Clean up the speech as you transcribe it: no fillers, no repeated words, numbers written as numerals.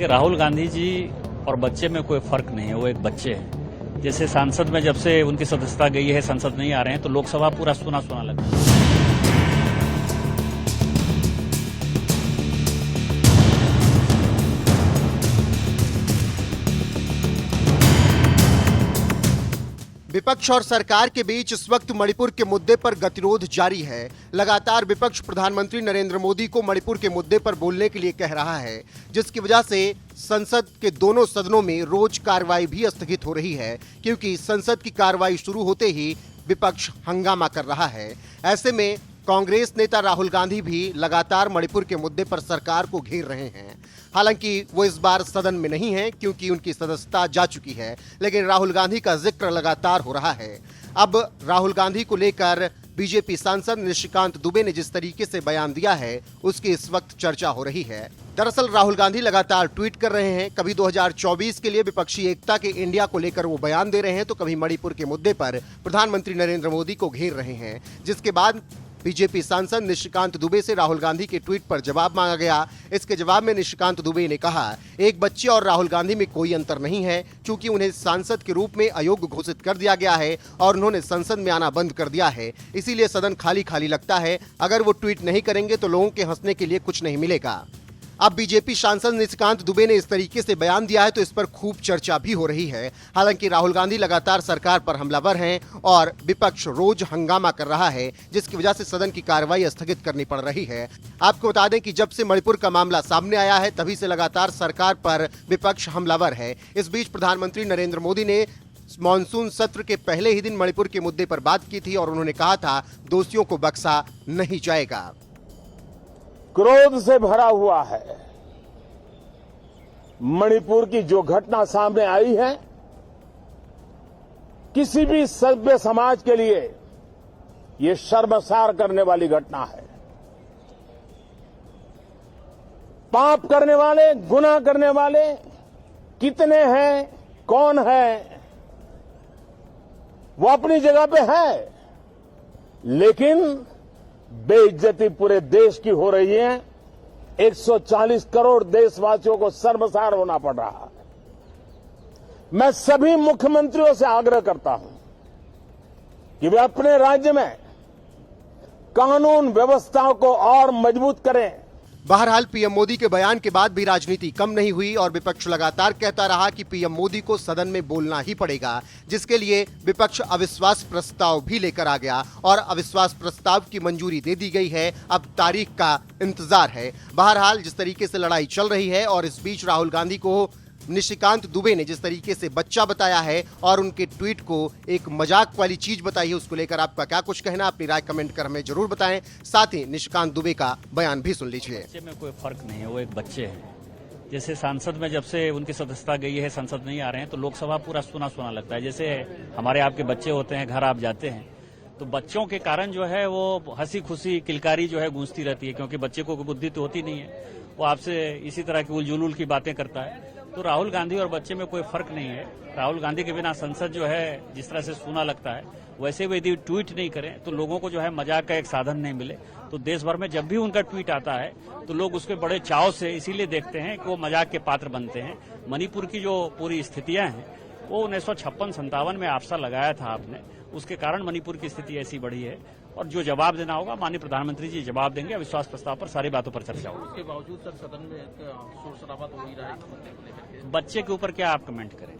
देखिए, राहुल गांधी जी और बच्चे में कोई फर्क नहीं है, वो एक बच्चे हैं। जैसे सांसद में जब से उनकी सदस्यता गई है, संसद नहीं आ रहे हैं, तो लोकसभा पूरा सुना सुना लगता है। विपक्ष और सरकार के बीच इस वक्त मणिपुर के मुद्दे पर गतिरोध जारी है। लगातार विपक्ष प्रधानमंत्री नरेंद्र मोदी को मणिपुर के मुद्दे पर बोलने के लिए कह रहा है, जिसकी वजह से संसद के दोनों सदनों में रोज कार्रवाई भी स्थगित हो रही है, क्योंकि संसद की कार्रवाई शुरू होते ही विपक्ष हंगामा कर रहा है। ऐसे में कांग्रेस नेता राहुल गांधी भी लगातार मणिपुर के मुद्दे पर सरकार को घेर रहे हैं। हालांकि वो इस बार सदन में नहीं है, क्योंकि उनकी सदस्यता जा चुकी है, लेकिन राहुल गांधी का जिक्र लगातार हो रहा है। अब राहुल गांधी को लेकर बीजेपी सांसद निशिकांत दुबे ने जिस तरीके से बयान दिया है, उसकी इस वक्त चर्चा हो रही है। दरअसल राहुल गांधी लगातार ट्वीट कर रहे हैं। कभी 2024 के लिए विपक्षी एकता के इंडिया को लेकर वो बयान दे रहे हैं, तो कभी मणिपुर के मुद्दे पर प्रधानमंत्री नरेंद्र मोदी को घेर रहे हैं। जिसके बाद बीजेपी सांसद निशिकांत दुबे से राहुल गांधी के ट्वीट पर जवाब मांगा गया। इसके जवाब में निशिकांत दुबे ने कहा, एक बच्चे और राहुल गांधी में कोई अंतर नहीं है, क्योंकि उन्हें सांसद के रूप में अयोग्य घोषित कर दिया गया है और उन्होंने संसद में आना बंद कर दिया है। इसीलिए सदन खाली खाली लगता है। अगर वो ट्वीट नहीं करेंगे तो लोगों के हंसने के लिए कुछ नहीं मिलेगा। अब बीजेपी सांसद निशिकांत दुबे ने इस तरीके से बयान दिया है, तो इस पर खूब चर्चा भी हो रही है। हालांकि राहुल गांधी लगातार सरकार पर हमलावर हैं और विपक्ष रोज हंगामा कर रहा है, जिसकी वजह से सदन की कार्रवाई स्थगित करनी पड़ रही है। आपको बता दें कि जब से मणिपुर का मामला सामने आया है, तभी से लगातार सरकार पर विपक्ष हमलावर है। इस बीच प्रधानमंत्री नरेंद्र मोदी ने मानसून सत्र के पहले ही दिन मणिपुर के मुद्दे पर बात की थी और उन्होंने कहा था, दोषियों को बख्शा नहीं जाएगा। क्रोध से भरा हुआ है। मणिपुर की जो घटना सामने आई है, किसी भी सभ्य समाज के लिए ये शर्मसार करने वाली घटना है। पाप करने वाले, गुनाह करने वाले कितने हैं, कौन है, वो अपनी जगह पे है, लेकिन बेइज्जती पूरे देश की हो रही है। 140 करोड़ देशवासियों को शर्मसार होना पड़ रहा है। मैं सभी मुख्यमंत्रियों से आग्रह करता हूं कि वे अपने राज्य में कानून व्यवस्था को और मजबूत करें। बहरहाल पीएम मोदी के बयान के बाद भी राजनीति कम नहीं हुई और विपक्ष लगातार कहता रहा कि पीएम मोदी को सदन में बोलना ही पड़ेगा, जिसके लिए विपक्ष अविश्वास प्रस्ताव भी लेकर आ गया और अविश्वास प्रस्ताव की मंजूरी दे दी गई है। अब तारीख का इंतजार है। बहरहाल जिस तरीके से लड़ाई चल रही है और इस बीच राहुल गांधी को निशिकांत दुबे ने जिस तरीके से बच्चा बताया है और उनके ट्वीट को एक मजाक वाली चीज बताई है, उसको लेकर आपका क्या कुछ कहना, अपनी राय कमेंट कर हमें जरूर बताएं। साथ ही निशिकांत दुबे का बयान भी सुन लीजिए। बच्चे में कोई फर्क नहीं है, वो एक बच्चे हैं। जैसे सांसद में जब से उनकी सदस्यता गई है, संसद नहीं आ रहे हैं, तो लोकसभा पूरा सुना सुना लगता है। जैसे हमारे आपके बच्चे होते हैं, घर आप जाते हैं, तो बच्चों के कारण जो है वो हंसी खुशी किलकारी जो है गूंजती रहती है, क्योंकि बच्चे को बुद्धि तो होती नहीं है। वो आपसे इसी तरह की उलझुल की बातें करता है। तो राहुल गांधी और बच्चे में कोई फर्क नहीं है। राहुल गांधी के बिना संसद जो है जिस तरह से सूना लगता है, वैसे भी यदि ट्वीट नहीं करें तो लोगों को जो है मजाक का एक साधन नहीं मिले। तो देश भर में जब भी उनका ट्वीट आता है तो लोग उसके बड़े चाव से इसीलिए देखते हैं कि वो मजाक के पात्र बनते हैं। मणिपुर की जो पूरी स्थितियां हैं, वो 1956-57 में आपसा लगाया था आपने, उसके कारण मणिपुर की स्थिति ऐसी बढ़ी है। और जो जवाब देना होगा माननीय प्रधानमंत्री जी जवाब देंगे। अविश्वास प्रस्ताव पर सारी बातों पर चर्चा होगी। उसके बावजूद सर सदन में शोर शराबा तो हो ही रहा है। बच्चे के ऊपर क्या आप कमेंट करें?